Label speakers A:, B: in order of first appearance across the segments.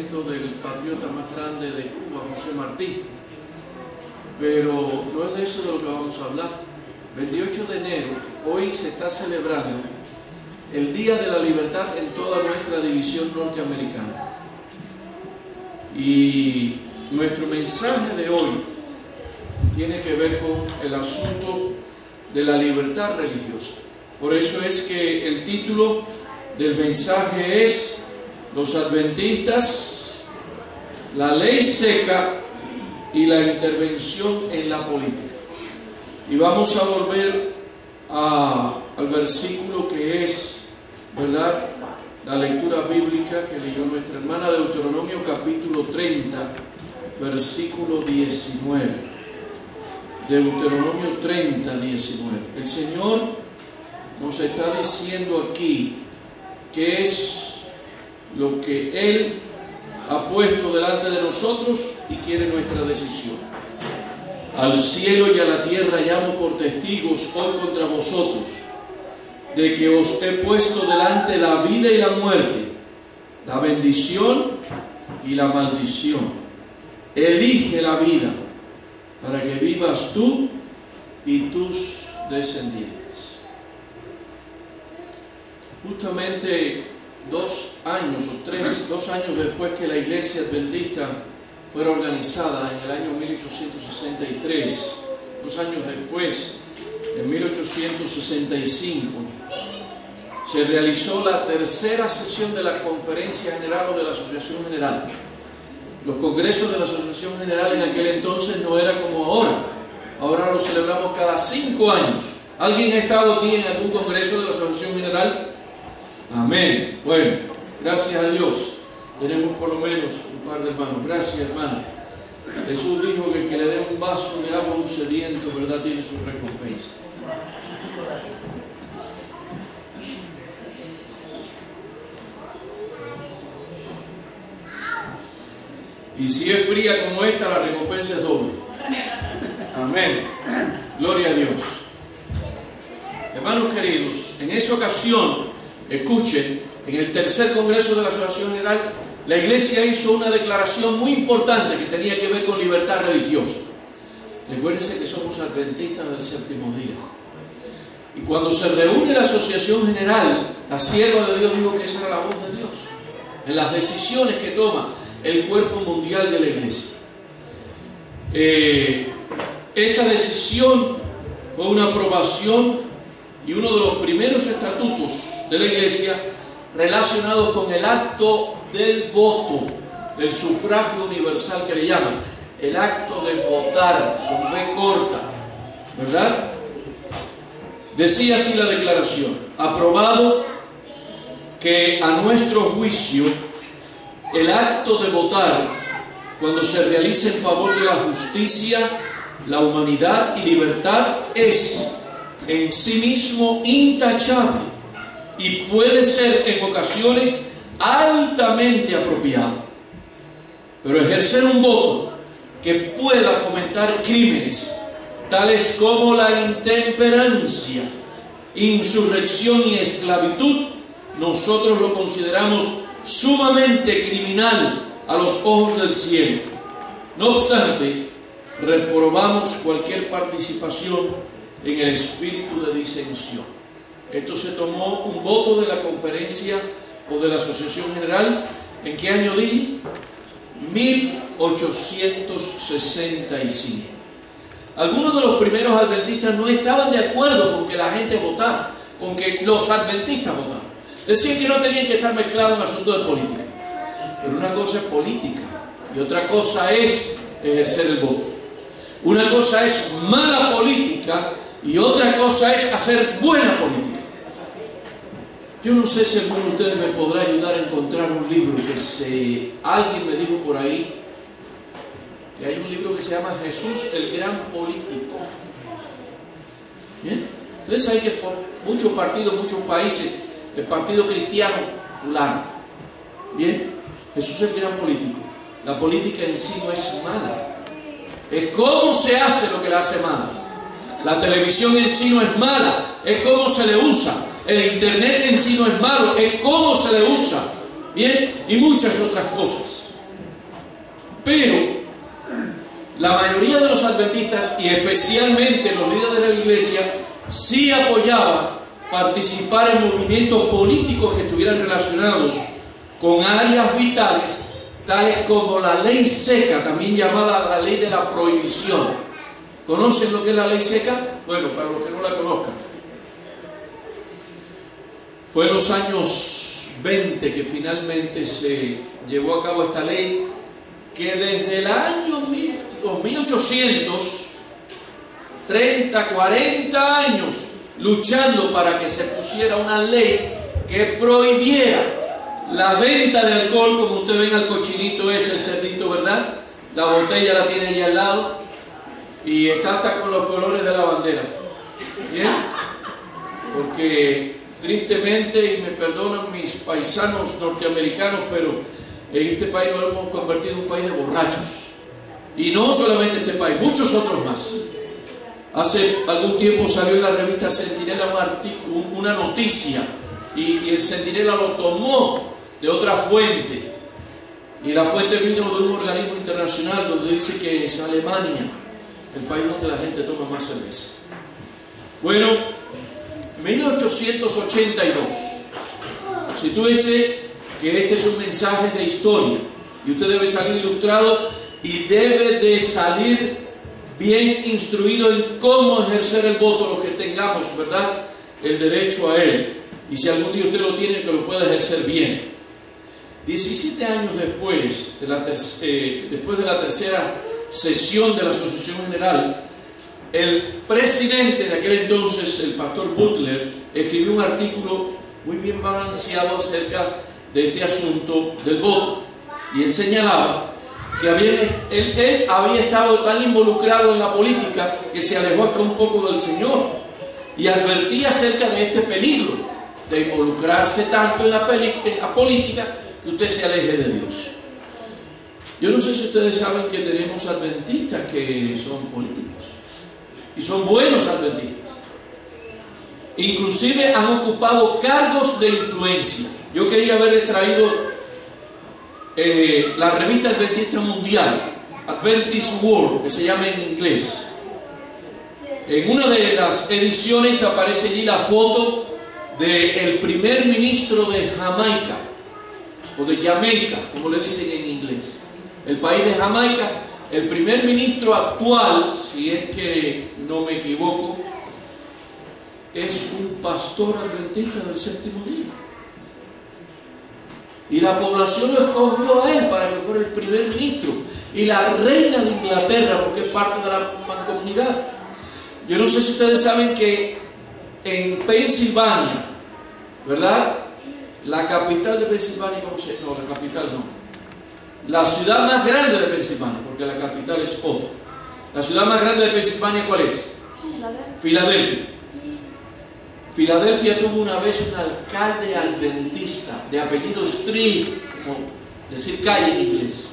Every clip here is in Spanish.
A: nacimiento del patriota más grande de Cuba, José Martí. Pero no es de eso de lo que vamos a hablar. 28 de enero, hoy se está celebrando el Día de la Libertad en toda nuestra división norteamericana. Y nuestro mensaje de hoy tiene que ver con el asunto de la libertad religiosa. Por eso es que el título del mensaje es Los Adventistas, la ley seca y la intervención en la política. Y vamos a volver al versículo que es, ¿verdad?, la lectura bíblica que leyó nuestra hermana, Deuteronomio capítulo 30, versículo 19. Deuteronomio 30, 19. El Señor nos está diciendo aquí qué es lo que Él ha puesto delante de nosotros y quiere nuestra decisión. Al cielo y a la tierra llamo por testigos hoy contra vosotros, de que os he puesto delante la vida y la muerte, la bendición y la maldición. Elige la vida para que vivas tú y tus descendientes. Justamente 2 años después que la Iglesia Adventista fuera organizada en el año 1863, 2 años después, en 1865, se realizó la tercera sesión de la Conferencia General o de la Asociación General. Los congresos de la Asociación General en aquel entonces no era como ahora. Ahora lo celebramos cada 5 años. ¿Alguien ha estado aquí en algún congreso de la Asociación General? Amén. Bueno, gracias a Dios tenemos por lo menos un par de hermanos. Gracias, hermana. Jesús dijo que el que le dé un vaso de agua a un sediento, ¿verdad?, tiene su recompensa. Y si es fría como esta, la recompensa es doble. Amén. Gloria a Dios. Hermanos queridos, en esa ocasión, escuchen, en el tercer congreso de la Asociación General, la Iglesia hizo una declaración muy importante que tenía que ver con libertad religiosa. Recuérdense que somos adventistas del séptimo día. Y cuando se reúne la Asociación General, la sierva de Dios dijo que esa era la voz de Dios en las decisiones que toma el cuerpo mundial de la Iglesia. Esa decisión fue una aprobación y uno de los primeros estatutos de la Iglesia relacionados con el acto del voto, del sufragio universal que le llaman, el acto de votar, con V corta, ¿verdad? Decía así la declaración: aprobado que a nuestro juicio el acto de votar, cuando se realiza en favor de la justicia, la humanidad y libertad, es en sí mismo intachable y puede ser en ocasiones altamente apropiado. Pero ejercer un voto que pueda fomentar crímenes tales como la intemperancia, insurrección y esclavitud, nosotros lo consideramos sumamente criminal a los ojos del cielo. No obstante, reprobamos cualquier participación en el espíritu de disensión. Esto se tomó un voto de la conferencia o de la Asociación General. ¿En qué año dije? 1865. Algunos de los primeros adventistas no estaban de acuerdo con que la gente votara, con que los adventistas votaran. Decían que no tenían que estar mezclados en asuntos de política. Pero una cosa es política y otra cosa es ejercer el voto. Una cosa es mala política y otra cosa es hacer buena política. Yo no sé si alguno de ustedes me podrá ayudar a encontrar un libro que alguien me dijo por ahí que hay un libro que se llama Jesús el Gran Político. ¿Bien? Entonces hay que por muchos partidos, muchos países, el partido cristiano fulano. Bien, Jesús es el gran político. La política en sí no es mala, es cómo se hace lo que la hace mala. La televisión en sí no es mala, es cómo se le usa. El internet en sí no es malo, es cómo se le usa. Bien, y muchas otras cosas. Pero la mayoría de los adventistas, y especialmente los líderes de la iglesia, sí apoyaban participar en movimientos políticos que estuvieran relacionados con áreas vitales, tales como la ley seca, también llamada la ley de la prohibición. ¿Conocen lo que es la ley seca? Bueno, para los que no la conozcan, fue en los años 20 que finalmente se llevó a cabo esta ley, que desde el año 1830, 40 años luchando para que se pusiera una ley que prohibiera la venta de alcohol. Como ustedes ven al cochinito ese, el cerdito, ¿verdad? La botella la tiene ahí al lado y está hasta con los colores de la bandera. ¿Bien? Porque tristemente, y me perdonan mis paisanos norteamericanos, pero en este país nos hemos convertido en un país de borrachos. Y no solamente este país, muchos otros más. Hace algún tiempo salió en la revista Centinela una noticia, y el Centinela lo tomó de otra fuente, y la fuente vino de un organismo internacional donde dice que es Alemania el país donde la gente toma más cerveza. Bueno, 1882, si tú dices que este es un mensaje de historia y usted debe salir ilustrado y debe de salir bien instruido en cómo ejercer el voto, los que tengamos, ¿verdad?, el derecho a él, y si algún día usted lo tiene, que lo pueda ejercer bien. 17 años después de la tercera sesión de la Asociación General, el presidente de aquel entonces, el pastor Butler, escribió un artículo muy bien balanceado acerca de este asunto del voto, y él señalaba que él había estado tan involucrado en la política que se alejó hasta un poco del Señor, y advertía acerca de este peligro de involucrarse tanto en la política que usted se aleje de Dios. Yo no sé si ustedes saben que tenemos adventistas que son políticos, y son buenos adventistas. Inclusive han ocupado cargos de influencia. Yo quería haberles traído la revista Adventista Mundial, Adventist World, que se llama en inglés. En una de las ediciones aparece allí la foto del primer ministro de Jamaica, o de Jamaica, como le dicen en inglés, el país de Jamaica. El primer ministro actual, si es que no me equivoco, es un pastor adventista del séptimo día. Y la población lo escogió a él para que fuera el primer ministro. Y la reina de Inglaterra, porque es parte de la mancomunidad. Yo no sé si ustedes saben que en Pensilvania, ¿verdad?, la capital de Pensilvania, ¿cómo se llama? No, la capital no. La ciudad más grande de Pensilvania, porque la capital es otra. La ciudad más grande de Pensilvania, ¿cuál es? Filadelfia. Filadelfia tuvo una vez un alcalde adventista de apellido Street, como decir calle en inglés,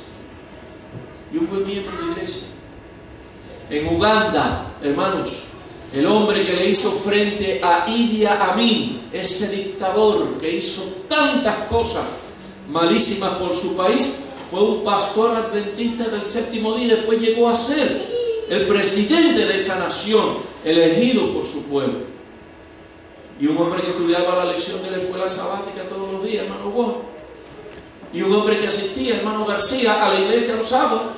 A: y un buen miembro de iglesia. En Uganda, hermanos, el hombre que le hizo frente a Idi Amin, ese dictador que hizo tantas cosas malísimas por su país, fue un pastor adventista del séptimo día, y después llegó a ser el presidente de esa nación, elegido por su pueblo. Y un hombre que estudiaba la lección de la escuela sabática todos los días, hermano Juan. Y un hombre que asistía, hermano García, a la iglesia los sábados.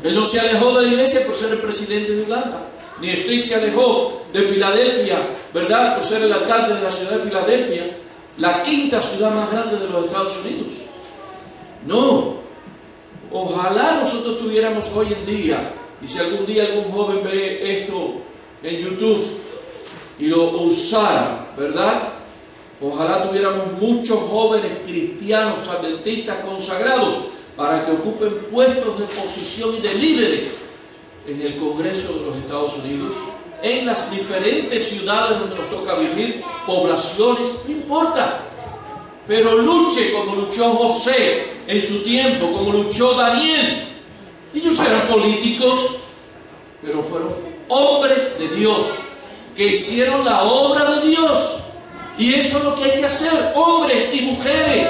A: Él no se alejó de la iglesia por ser el presidente de Uganda, ni Street se alejó de Filadelfia, ¿verdad?, por ser el alcalde de la ciudad de Filadelfia, la quinta ciudad más grande de los Estados Unidos. No, ojalá nosotros tuviéramos hoy en día, y si algún día algún joven ve esto en YouTube y lo usara, ¿verdad?, ojalá tuviéramos muchos jóvenes cristianos adventistas consagrados para que ocupen puestos de posición y de líderes en el Congreso de los Estados Unidos, en las diferentes ciudades donde nos toca vivir, poblaciones, no importa. Pero luche como luchó José en su tiempo, como luchó Daniel. Ellos eran políticos, pero fueron hombres de Dios, que hicieron la obra de Dios. Y eso es lo que hay que hacer, hombres y mujeres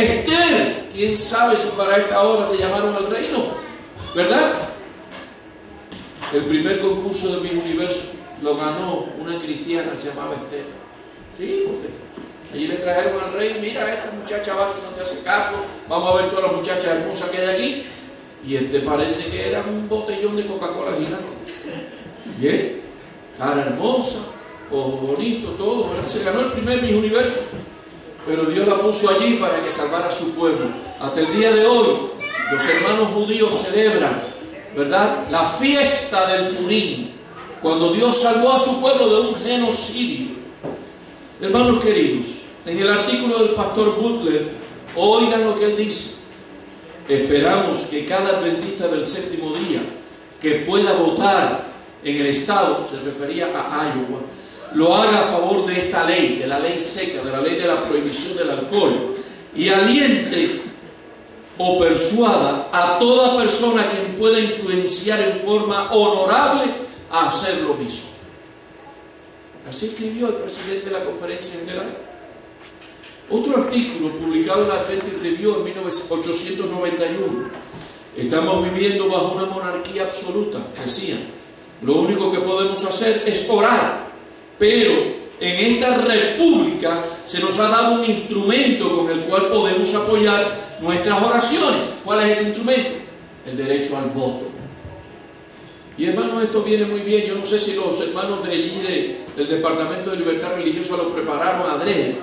A: Esther, quién sabe si para esta hora te llamaron al reino, ¿verdad? El primer concurso de Miss Universo lo ganó una cristiana, se llamaba Esther. Sí, porque allí le trajeron al rey, mira, esta muchacha va, si no te hace caso, vamos a ver todas las muchachas hermosas que hay aquí. Y parece que era un botellón de Coca-Cola gigante. Bien, cara hermosa, ojo bonito, todo, ¿verdad? Se ganó el primer Miss Universo. Pero Dios la puso allí para que salvara a su pueblo. Hasta el día de hoy, los hermanos judíos celebran, ¿verdad?, la fiesta del Purim, cuando Dios salvó a su pueblo de un genocidio. Hermanos queridos, en el artículo del pastor Butler, oigan lo que él dice. Esperamos que cada adventista del séptimo día que pueda votar en el estado, se refería a Iowa, lo haga a favor de esta ley, de la ley seca, de la ley de la prohibición del alcohol, y aliente o persuada a toda persona quien pueda influenciar en forma honorable a hacer lo mismo. Así escribió el presidente de la Conferencia General. Otro artículo publicado en la Adventist Review en 1891. Estamos viviendo bajo una monarquía absoluta, decían. Lo único que podemos hacer es orar, pero en esta república se nos ha dado un instrumento con el cual podemos apoyar nuestras oraciones. ¿Cuál es ese instrumento? El derecho al voto. Y hermanos, esto viene muy bien. Yo no sé si los hermanos de allí del Departamento de Libertad Religiosa lo prepararon adrede,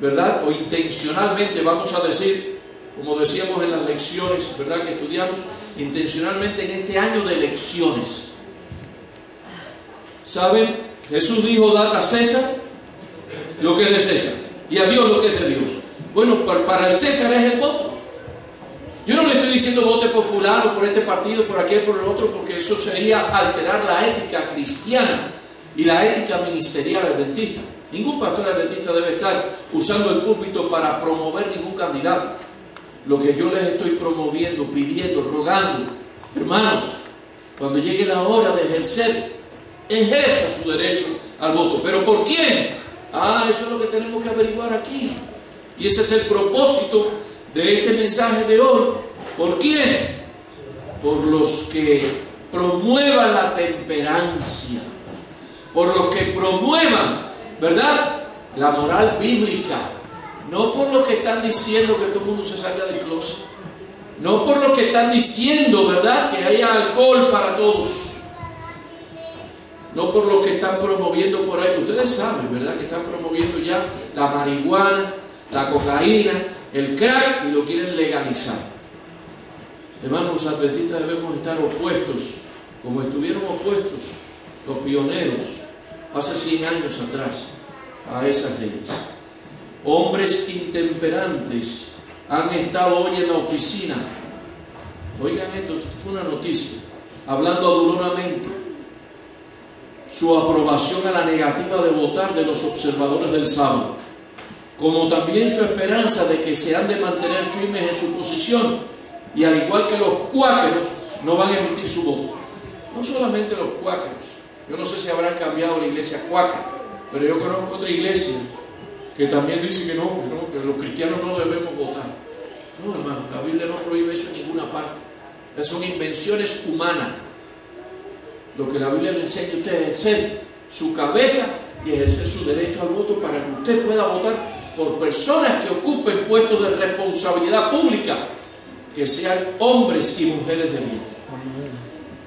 A: ¿verdad? O intencionalmente, vamos a decir, como decíamos en las lecciones, ¿verdad?, que estudiamos, intencionalmente en este año de elecciones. ¿Saben? Jesús dijo, dad a César lo que es de César y a Dios lo que es de Dios. Bueno, para el César es el voto. Yo no le estoy diciendo vote por fulano, por este partido, por aquel, por el otro, porque eso sería alterar la ética cristiana y la ética ministerial adventista. Ningún pastor adventista debe estar usando el púlpito para promover ningún candidato. Lo que yo les estoy promoviendo, pidiendo, rogando, hermanos, cuando llegue la hora de ejercer, ejerza su derecho al voto. ¿Pero por quién? Eso es lo que tenemos que averiguar aquí. Y ese es el propósito de este mensaje de hoy. ¿Por quién? Por los que promuevan la temperancia, por los que promuevan, ¿verdad?, la moral bíblica. No por lo que están diciendo que todo el mundo se salga del closet, no por lo que están diciendo, ¿verdad?, que haya alcohol para todos, no por lo que están promoviendo por ahí. Ustedes saben, ¿verdad?, que están promoviendo ya la marihuana, la cocaína, el crack, y lo quieren legalizar. Hermanos, los adventistas debemos estar opuestos, como estuvieron opuestos los pioneros hace 100 años atrás a esas leyes. Hombres intemperantes han estado hoy en la oficina, oigan esto, fue una noticia, hablando adulonamente su aprobación a la negativa de votar de los observadores del sábado, como también su esperanza de que se han de mantener firmes en su posición, y al igual que los cuáqueros no van a emitir su voto. No solamente los cuáqueros, yo no sé si habrán cambiado la iglesia cuáquera, pero yo conozco otra iglesia que también dice que que los cristianos no debemos votar. No, hermano, la Biblia no prohíbe eso en ninguna parte. Esas son invenciones humanas. Lo que la Biblia le enseña a usted es ejercer su cabeza y ejercer su derecho al voto para que usted pueda votar por personas que ocupen puestos de responsabilidad pública, que sean hombres y mujeres de bien.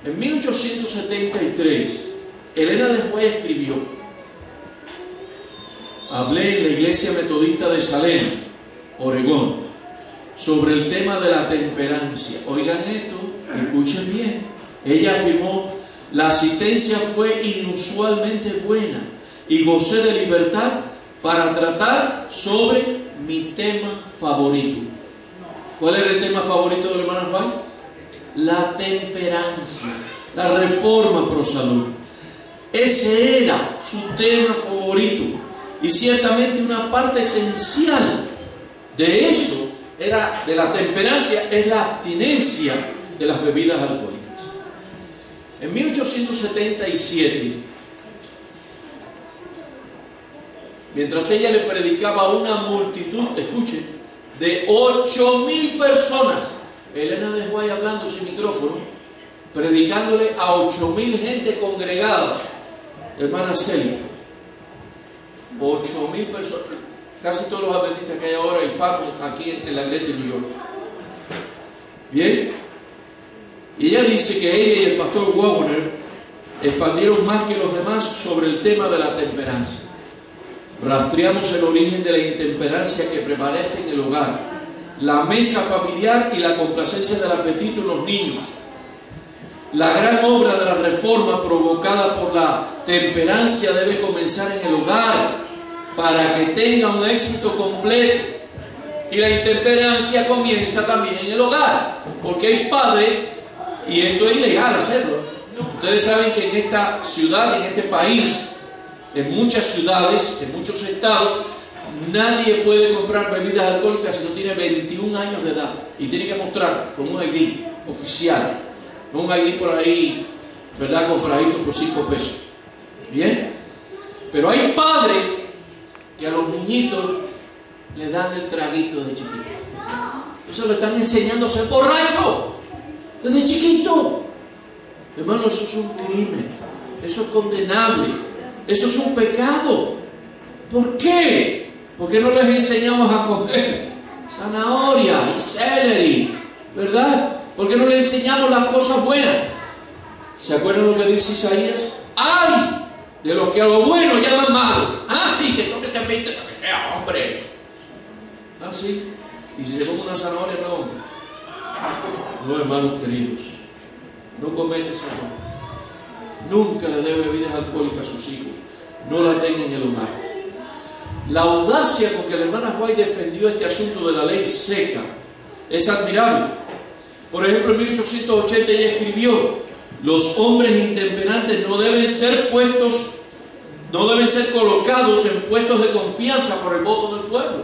A: En 1873, Elena de White escribió: hablé en la iglesia metodista de Salem, Oregón, sobre el tema de la temperancia. Oigan esto, escuchen bien. Ella afirmó: la asistencia fue inusualmente buena y gocé de libertad para tratar sobre mi tema favorito. ¿Cuál era el tema favorito del hermano Juan? La temperancia, la reforma pro salud. Ese era su tema favorito, y ciertamente una parte esencial de eso, de la temperancia, es la abstinencia de las bebidas alcohólicas. En 1877, mientras ella le predicaba a una multitud, escuchen, de 8.000 personas. Elena de White hablando sin micrófono, predicándole a 8.000 gente congregada. Hermana Celia, 8.000 personas, casi todos los adventistas que hay ahora hispanos aquí en la Greta, New York. Bien, y ella dice que ella y el pastor Wagner expandieron más que los demás sobre el tema de la temperancia. Rastreamos el origen de la intemperancia que prevalece en el hogar, la mesa familiar y la complacencia del apetito en los niños. La gran obra de la reforma provocada por la temperancia debe comenzar en el hogar para que tenga un éxito completo. Y la intemperancia comienza también en el hogar, porque hay padres, y esto es ilegal hacerlo. Ustedes saben que en esta ciudad, en este país, en muchas ciudades, en muchos estados, nadie puede comprar bebidas alcohólicas si no tiene 21 años de edad y tiene que mostrar con un ID oficial, no un ID por ahí, ¿verdad?, compradito por 5 pesos. Bien, pero hay padres que a los niñitos le dan el traguito de chiquito. Entonces lo están enseñando a ser borracho desde chiquito. Hermano, eso es un crimen, eso es condenable, eso es un pecado. ¿Por qué? Porque no les enseñamos a comer zanahoria y celery, ¿verdad? ¿Por qué no les enseñamos las cosas buenas? ¿Se acuerdan lo que dice Isaías? ¡Ay! De los que a lo bueno llaman malo. Ah, sí, que tome servicio para que sea hombre. Ah, sí. Y si se come una zanahoria, no. No, hermanos queridos, no comete ese error. Nunca le dé bebidas alcohólicas a sus hijos. No la tenga en el hogar. La audacia con que la hermana White defendió este asunto de la ley seca es admirable. Por ejemplo, en 1880 ella escribió: los hombres intemperantes no deben ser colocados en puestos de confianza por el voto del pueblo.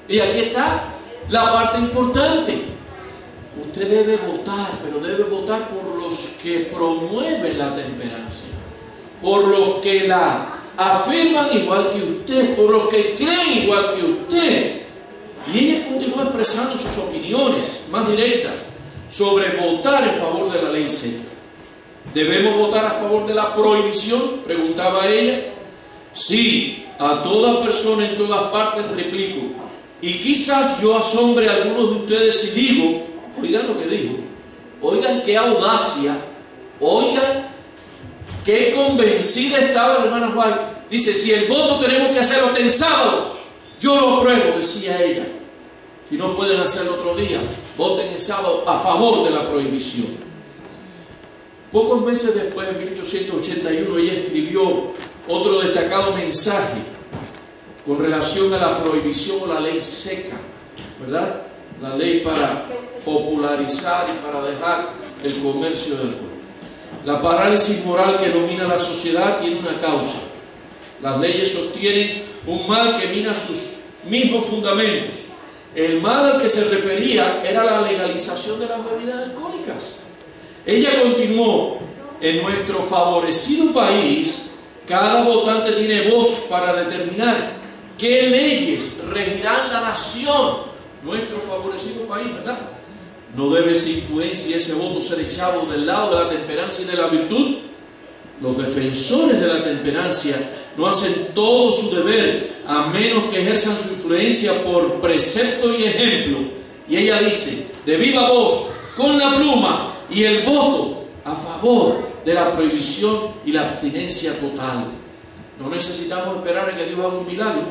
A: Y aquí está la parte importante. Usted debe votar, pero debe votar por los que promueven la temperancia, por los que la afirman igual que usted, por los que creen igual que usted. Y ella continúa expresando sus opiniones más directas sobre votar en favor de la ley seca. ¿Debemos votar a favor de la prohibición?, preguntaba ella. Sí, a toda persona en todas partes, replico. Y quizás yo asombre a algunos de ustedes si digo, oigan lo que digo, oigan qué audacia, oigan qué convencida estaba la hermana White. Dice: si el voto tenemos que hacerlo hasta el sábado, yo lo apruebo, decía ella. Si no pueden hacerlo otro día, voten el sábado a favor de la prohibición. Pocos meses después, en 1881, ella escribió otro destacado mensaje con relación a la prohibición o la ley seca, ¿verdad? La ley para popularizar y para dejar el comercio del alcohol. La parálisis moral que domina la sociedad tiene una causa. Las leyes sostienen un mal que mina sus mismos fundamentos. El mal al que se refería era la legalización de las bebidas alcohólicas. Ella continuó: en nuestro favorecido país, cada votante tiene voz para determinar qué leyes regirán la nación. Nuestro favorecido país, ¿verdad? ¿No debe esa influencia y ese voto ser echado del lado de la temperancia y de la virtud? Los defensores de la temperancia no hacen todo su deber a menos que ejerzan su influencia por precepto y ejemplo. Y ella dice, de viva voz, con la pluma y el voto a favor de la prohibición y la abstinencia total. No necesitamos esperar a que Dios haga un milagro,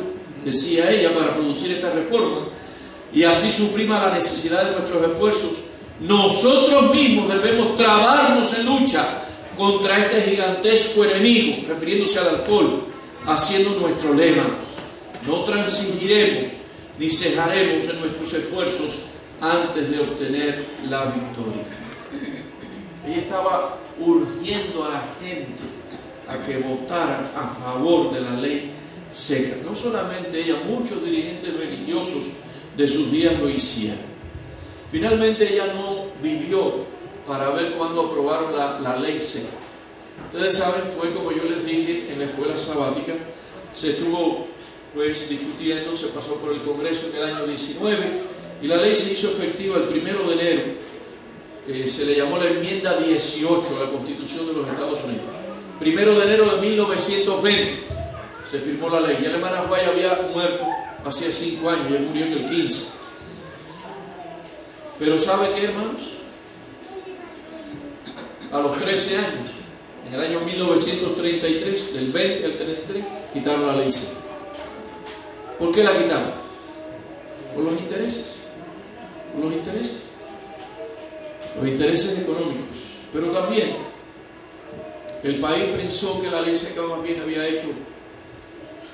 A: decía ella, para producir esta reforma y así suprima la necesidad de nuestros esfuerzos. Nosotros mismos debemos trabarnos en lucha contra este gigantesco enemigo, refiriéndose al alcohol, haciendo nuestro lema: no transigiremos ni cejaremos en nuestros esfuerzos antes de obtener la victoria. Ella estaba urgiendo a la gente a que votaran a favor de la ley seca. No solamente ella, muchos dirigentes religiosos de sus días lo hicieron. Finalmente ella no vivió para ver cuándo aprobaron la ley seca. Ustedes saben, fue como yo les dije en la escuela sabática, se estuvo pues discutiendo, se pasó por el Congreso en el año 19 Y la ley se hizo efectiva el 1 de enero. Se le llamó la enmienda 18 a la Constitución de los Estados Unidos. 1 de enero de 1920 se firmó la ley. Y el hermano White había muerto hacía 5 años, y él murió en el 15. Pero ¿sabe qué, hermanos? A los 13 años, en el año 1933, del 20 al 33, quitaron la ley seca. ¿Por qué la quitaron? Por los intereses. Por los intereses. Los intereses económicos. Pero también el país pensó que la ley seca más bien había hecho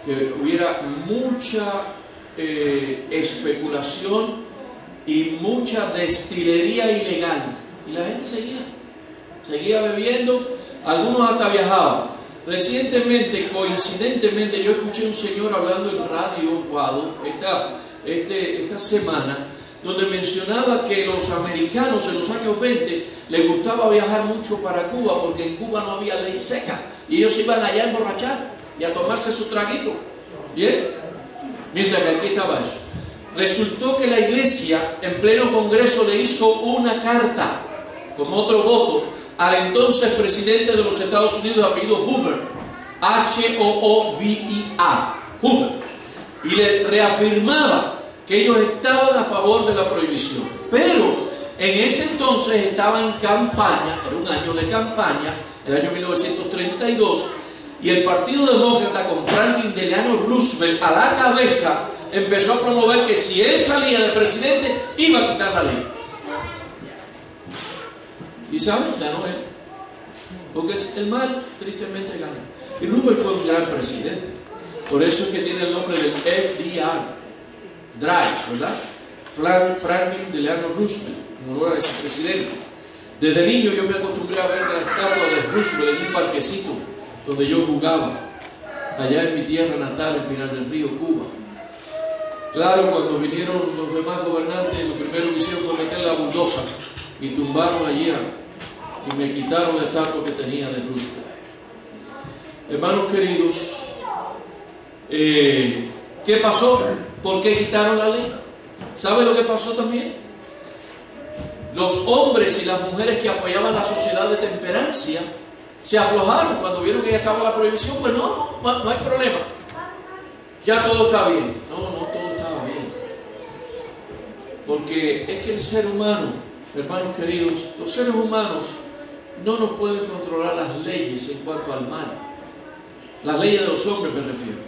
A: que hubiera mucha especulación y mucha destilería ilegal. Y la gente seguía bebiendo, algunos hasta viajaban. Recientemente, coincidentemente, yo escuché a un señor hablando en Radio Guado esta semana, donde mencionaba que los americanos en los años 20 les gustaba viajar mucho para Cuba, porque en Cuba no había ley seca, y ellos iban allá a emborrachar y a tomarse su traguito. ¿Bien? Mientras que aquí estaba eso. Resultó que la iglesia en pleno congreso le hizo una carta, como otro voto, al entonces presidente de los Estados Unidos, de apellido Hoover, H-O-O-V-E-R, Hoover, y le reafirmaba que ellos estaban a favor de la prohibición. Pero en ese entonces estaba en campaña, era un año de campaña, el año 1932, y el Partido Demócrata, con Franklin Delano Roosevelt a la cabeza, empezó a promover que si él salía de presidente, iba a quitar la ley. ¿Y saben? Ganó él. Porque el mal tristemente ganó. Y Roosevelt fue un gran presidente. Por eso es que tiene el nombre del FDR, Drive, ¿verdad? Franklin Delano Roosevelt, en honor a ese presidente. Desde niño yo me acostumbré a ver la estatua de Roosevelt en un parquecito donde yo jugaba, allá en mi tierra natal, en Pinar del Río, Cuba. Claro, cuando vinieron los demás gobernantes, lo primero que hicieron fue meter la bulldoza y tumbaron allí y me quitaron la estatua que tenía de Roosevelt. Hermanos queridos, ¿qué pasó? ¿Por qué quitaron la ley? ¿Sabe lo que pasó también? Los hombres y las mujeres que apoyaban la sociedad de temperancia se aflojaron cuando vieron que ya estaba la prohibición. Pues no hay problema, ya todo está bien. No todo estaba bien, porque es que el ser humano, hermanos queridos, los seres humanos no nos pueden controlar las leyes en cuanto al mal. Las leyes de los hombres me refiero.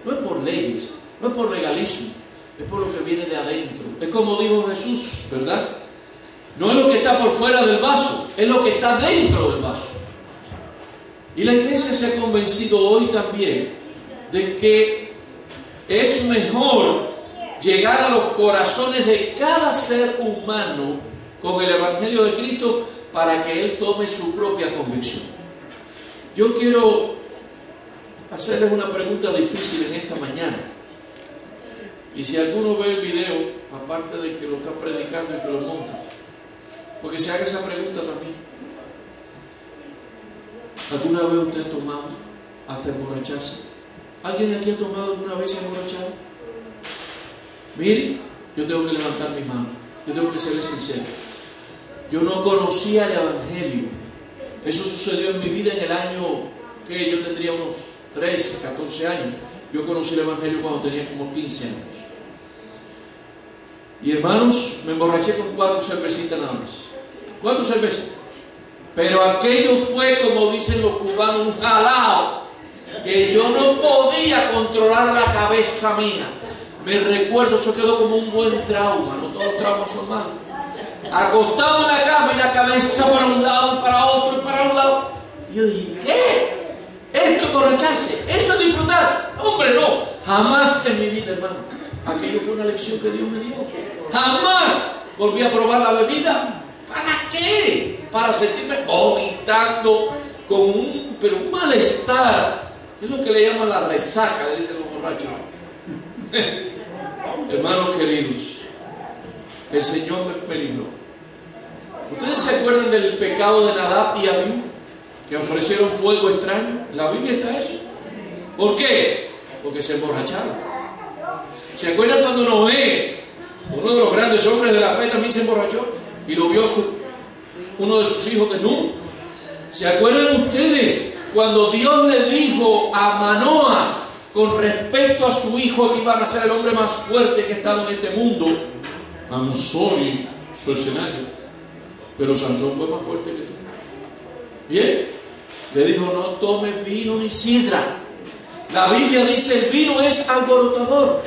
A: No es por leyes, no es por legalismo, es por lo que viene de adentro. Es como dijo Jesús, ¿verdad? No es lo que está por fuera del vaso, es lo que está dentro del vaso. Y la iglesia se ha convencido hoy también de que es mejor llegar a los corazones de cada ser humano con el Evangelio de Cristo para que él tome su propia convicción. Yo quiero hacerles una pregunta difícil en esta mañana. Y si alguno ve el video, aparte de que lo está predicando y que lo monta, porque se haga esa pregunta también. ¿Alguna vez usted ha tomado hasta emborracharse? ¿Alguien aquí ha tomado alguna vez y emborrachado? Mire, yo tengo que levantar mi mano. Yo tengo que serle sincero. Yo no conocía el Evangelio. Eso sucedió en mi vida en el año que yo tendría unos 13, 14 años. Yo conocí el Evangelio cuando tenía como 15 años. Y hermanos, me emborraché con 4 cervecitas nada más. 4 cervezas. Pero aquello fue, como dicen los cubanos, un jalao, que yo no podía controlar la cabeza mía. Me recuerdo, eso quedó como un buen trauma. No todos los traumas son malos. Acostado en la cama y la cabeza para un lado y para otro y para un lado. Y yo dije, ¿qué? ¿Esto es emborracharse? ¿Eso es disfrutar? Hombre, no. Jamás en mi vida, hermano. Aquello fue una lección que Dios me dio. Jamás volví a probar la bebida. ¿Para qué? Para sentirme vomitando con un malestar. Es lo que le llaman la resaca, le dicen los borrachos. Hermanos queridos, el Señor me libró. ¿Ustedes se acuerdan del pecado de Nadab y Abiú? Que ofrecieron fuego extraño. En la Biblia está eso. ¿Por qué? Porque se emborracharon. ¿Se acuerdan cuando Noé Uno de los grandes hombres de la fe también se emborrachó y lo vio uno de sus hijos desnudo. ¿Se acuerdan ustedes cuando Dios le dijo a Manoa con respecto a su hijo que iba a ser el hombre más fuerte que ha estado en este mundo? I'm sorry, Schwarzenegger, pero Sansón fue más fuerte que tú. Bien, le dijo: no tomes vino ni sidra. La Biblia dice: el vino es alborotador,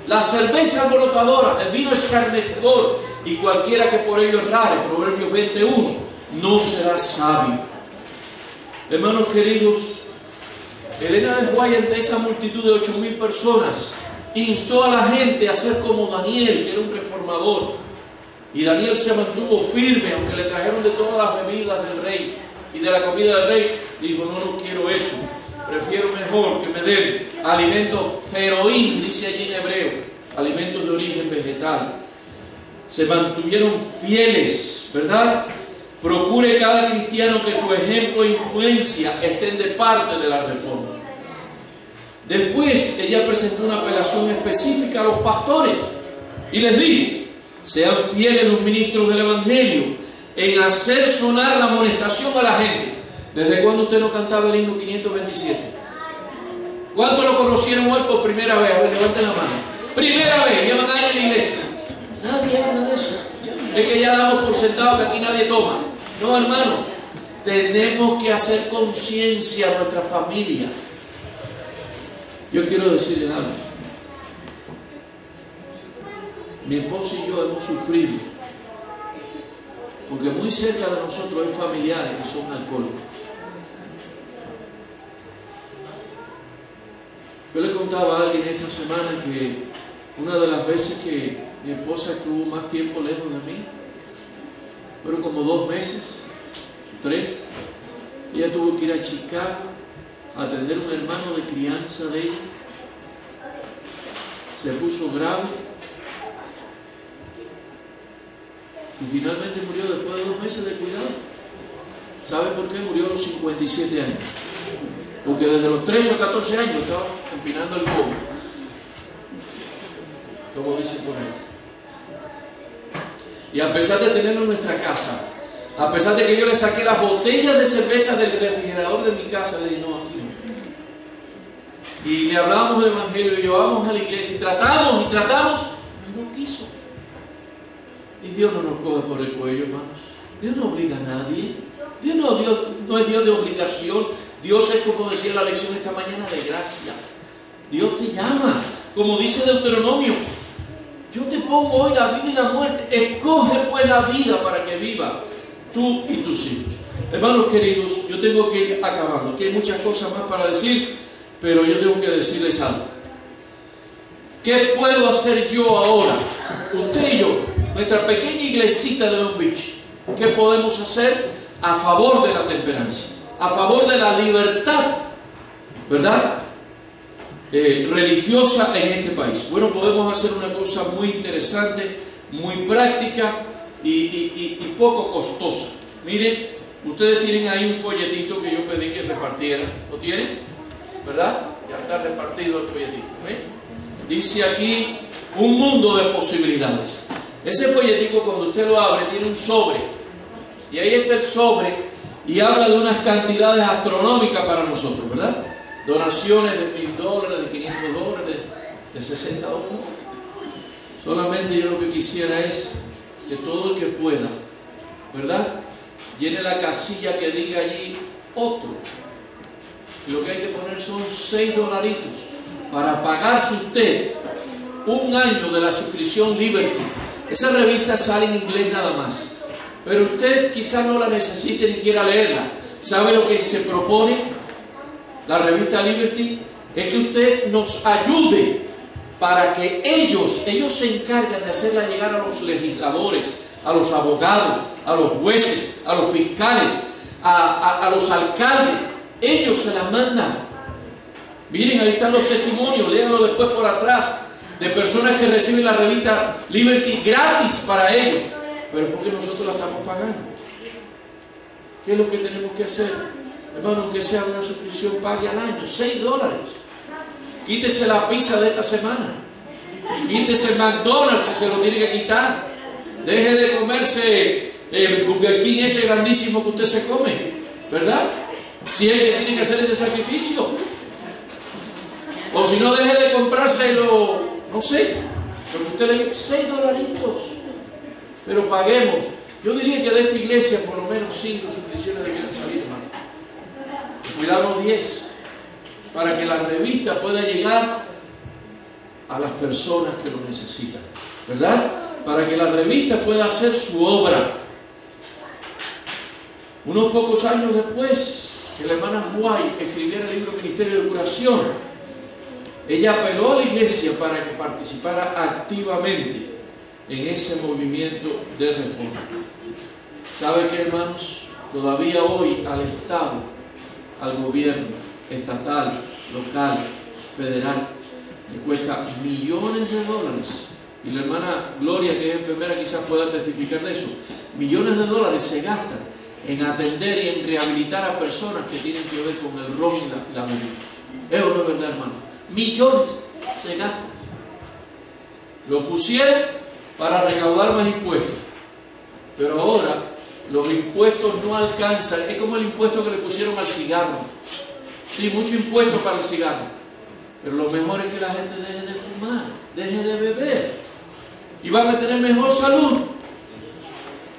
A: la cerveza alborotadora, el vino escarnecedor, y cualquiera que por ello errare, Proverbios 21, no será sabio. Hermanos queridos, Elena de White, ante esa multitud de 8,000 personas, instó a la gente a ser como Daniel, que era un reformador. Y Daniel se mantuvo firme, aunque le trajeron de todas las bebidas del rey y de la comida del rey. Dijo: no quiero eso, prefiero mejor que me den alimentos feroín, dice allí en hebreo, alimentos de origen vegetal. Se mantuvieron fieles, ¿verdad? Procure cada cristiano que su ejemplo e influencia estén de parte de la reforma. Después ella presentó una apelación específica a los pastores y les dijo: sean fieles los ministros del Evangelio en hacer sonar la amonestación a la gente. ¿Desde cuándo usted no cantaba el himno 527? ¿Cuántos lo conocieron hoy por primera vez? A ver, levanten la mano. Primera vez, llevan años en la iglesia. Nadie habla de eso. Es que ya damos por sentado que aquí nadie toma. No, hermanos, tenemos que hacer conciencia a nuestra familia. Yo quiero decirles algo. Mi esposa y yo hemos sufrido, porque muy cerca de nosotros hay familiares que son alcohólicos. Yo le contaba a alguien esta semana que una de las veces que mi esposa estuvo más tiempo lejos de mí, fueron como 2 meses, 3. Ella tuvo que ir a Chicago a atender a un hermano de crianza de ella. Se puso grave y finalmente murió después de 2 meses de cuidado. ¿Sabe por qué? Murió a los 57 años. Porque desde los 13 o 14 años estaba empinando el codo, como dice por ahí. Y a pesar de tenerlo en nuestra casa, a pesar de que yo le saqué las botellas de cerveza del refrigerador de mi casa, le dije: no, aquí no. Y le hablábamos del Evangelio, le llevábamos a la iglesia y tratamos, y no quiso. Y Dios no nos coge por el cuello, hermanos. Dios no obliga a nadie. Dios no es Dios de obligación. Dios es, como decía la lección esta mañana, de gracia. Dios te llama, como dice Deuteronomio: yo te pongo hoy la vida y la muerte, escoge pues la vida para que viva tú y tus hijos. Hermanos queridos, yo tengo que ir acabando. Aquí hay muchas cosas más para decir, pero yo tengo que decirles algo. ¿Qué puedo hacer yo ahora? Usted y yo, nuestra pequeña iglesita de Long Beach, ¿qué podemos hacer a favor de la temperancia, a favor de la libertad, ¿verdad?, religiosa en este país? Bueno, podemos hacer una cosa muy interesante, muy práctica y poco costosa. Miren, ustedes tienen ahí un folletito que yo pedí que repartieran. ¿Lo tienen? ¿Verdad? Ya está repartido el folletito. Dice aquí: un mundo de posibilidades. Ese folletico, cuando usted lo abre, tiene un sobre. Y ahí está el sobre y habla de unas cantidades astronómicas para nosotros, ¿verdad? Donaciones de $1,000, de $500, de $60. Solamente yo lo que quisiera es que todo el que pueda, ¿verdad?, llene la casilla que diga allí otro. Y lo que hay que poner son $6 para pagarse usted un año de la suscripción Liberty. Esa revista sale en inglés nada más, pero usted quizás no la necesite ni quiera leerla. ¿Sabe lo que se propone la revista Liberty? Es que usted nos ayude para que ellos se encargan de hacerla llegar a los legisladores, a los abogados, a los jueces, a los fiscales, a los alcaldes. Ellos se la mandan. Miren, ahí están los testimonios, léanlo después por atrás, de personas que reciben la revista Liberty gratis para ellos, pero porque nosotros la estamos pagando. ¿Qué es lo que tenemos que hacer? Hermano, aunque sea una suscripción, pague al año $6. Quítese la pizza de esta semana. Quítese el McDonald's si se lo tiene que quitar. Deje de comerse el Burger King ese grandísimo que usted se come, ¿verdad? Si es que tiene que hacer ese sacrificio. O si no, deje de comprárselo, no sé, porque usted le dice $6. Pero paguemos. Yo diría que de esta iglesia por lo menos 5 suscripciones debieran salir, hermano. Cuidamos 10, para que la revista pueda llegar a las personas que lo necesitan, ¿verdad? Para que la revista pueda hacer su obra. Unos pocos años después que la hermana White escribiera el libro Ministerio de Curación, ella apeló a la iglesia para que participara activamente en ese movimiento de reforma. ¿Sabe qué, hermanos? Todavía hoy al Estado, al gobierno estatal, local, federal, le cuesta millones de dólares. Y la hermana Gloria, que es enfermera, quizás pueda testificar de eso. Millones de dólares se gastan en atender y en rehabilitar a personas que tienen que ver con el ron y la bebida. Eso no es verdad, hermano. Millones se gastan. Lo pusieron para recaudar más impuestos, pero ahora los impuestos no alcanzan. Es como el impuesto que le pusieron al cigarro. Sí, mucho impuesto para el cigarro, pero lo mejor es que la gente deje de fumar, deje de beber, y van a tener mejor salud,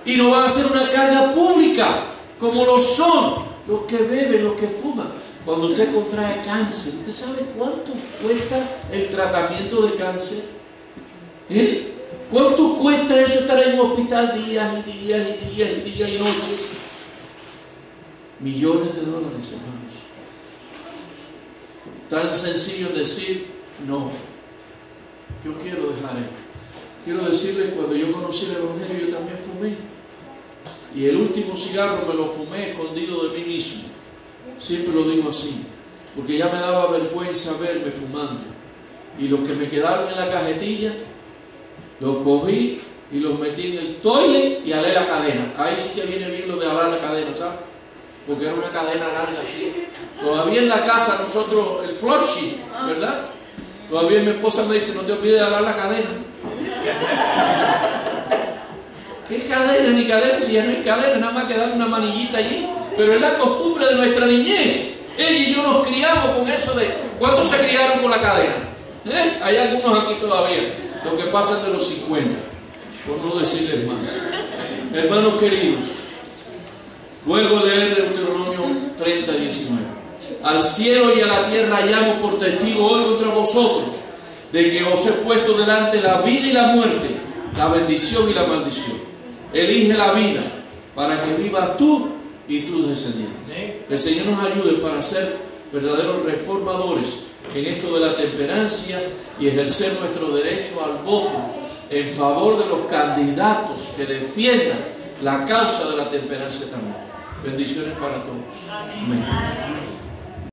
A: y no van a ser una carga pública como lo son los que beben, los que fuman. Cuando usted contrae cáncer, ¿usted sabe cuánto cuesta el tratamiento de cáncer? ¿Cuánto cuesta eso, estar en un hospital días y días y días y días y noches? Millones de dólares, hermanos. Tan sencillo decir no. Yo quiero dejar esto. Quiero decirles, cuando yo conocí el Evangelio, yo también fumé. Y el último cigarro me lo fumé escondido de mí mismo. Siempre lo digo así, porque ya me daba vergüenza verme fumando. Y los que me quedaron en la cajetilla, los cogí y los metí en el toilet y alé la cadena. Ahí sí que viene bien lo de alar la cadena, ¿sabes? Porque era una cadena larga así. Todavía en la casa nosotros, el floor sheet, ¿verdad? Todavía mi esposa me dice, no te olvides de alar la cadena. ¿Qué cadena ni cadena? Si ya no hay cadena, nada más que darle una manillita allí. Pero es la costumbre de nuestra niñez. Ella y yo nos criamos con eso de... ¿Cuántos se criaron con la cadena? Hay algunos aquí todavía, los que pasan de los 50, por no decirles más. Hermanos queridos, vuelvo a leer Deuteronomio 30:19. Al cielo y a la tierra llamo por testigo hoy contra vosotros, de que os he puesto delante la vida y la muerte, la bendición y la maldición. Elige la vida para que vivas tú y tus descendientes. Que el Señor nos ayude para ser verdaderos reformadores en esto de la temperancia y ejercer nuestro derecho al voto en favor de los candidatos que defiendan la causa de la temperancia también. Bendiciones para todos. Amén.